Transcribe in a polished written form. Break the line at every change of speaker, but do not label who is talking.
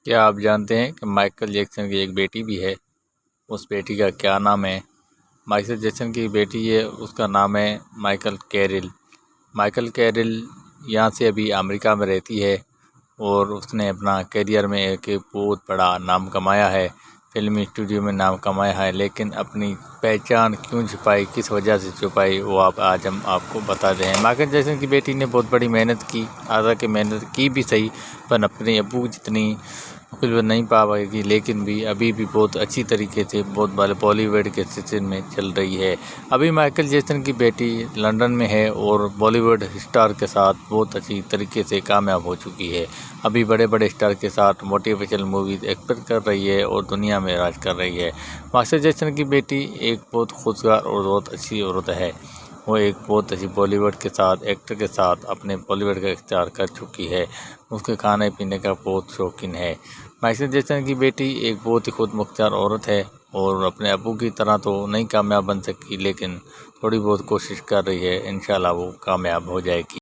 کیا آپ جانتے ہیں کہ مائیکل جیکسن کی ایک بیٹی بھی ہے؟ اس بیٹی کا کیا نام ہے؟ مائیکل جیکسن کی بیٹی ہے، اس کا نام ہے مائیکل کیرل۔ مائیکل کیرل یہاں سے ابھی امریکہ میں رہتی ہے اور اس نے اپنا کیریئر میں ایک بہت بڑا نام کمایا ہے، فلمی اسٹوڈیو میں نام کمایا ہے، لیکن اپنی پہچان کیوں چھپائی، کس وجہ سے چھپائی، وہ آج ہم آپ کو بتا دیں۔ مائیکل جیکسن کی بیٹی نے بہت بڑی محنت کی، حالانکہ محنت کی بھی صحیح، پر اپنے ابو جتنی کچھ نہیں پا پائی تھی، لیکن بھی ابھی بھی بہت اچھی طریقے سے بہت بڑے بالی ووڈ کے سلسلے میں چل رہی ہے۔ ابھی مائیکل جیکسن کی بیٹی لندن میں ہے اور بالی ووڈ اسٹار کے ساتھ بہت اچھی طریقے سے کامیاب ہو چکی ہے۔ ابھی بڑے بڑے اسٹار کے ساتھ موٹیویشنل موویز ایکسپیکٹ کر رہی ہے اور دنیا میں راج کر رہی ہے۔ مائیکل جیکسن کی بیٹی ایک بہت خوشگوار اور بہت اچھی عورت ہے۔ وہ ایک بہت اچھی بالی ووڈ کے ساتھ ایکٹر کے ساتھ اپنے بالی ووڈ کا اختیار کر چکی ہے۔ اس کے کھانے پینے کا بہت شوقین ہے۔ مائیکل جیکسن کی بیٹی ایک بہت ہی خود مختار عورت ہے اور اپنے ابو کی طرح تو نہیں کامیاب بن سکی، لیکن تھوڑی بہت کوشش کر رہی ہے، انشاءاللہ وہ کامیاب ہو جائے گی۔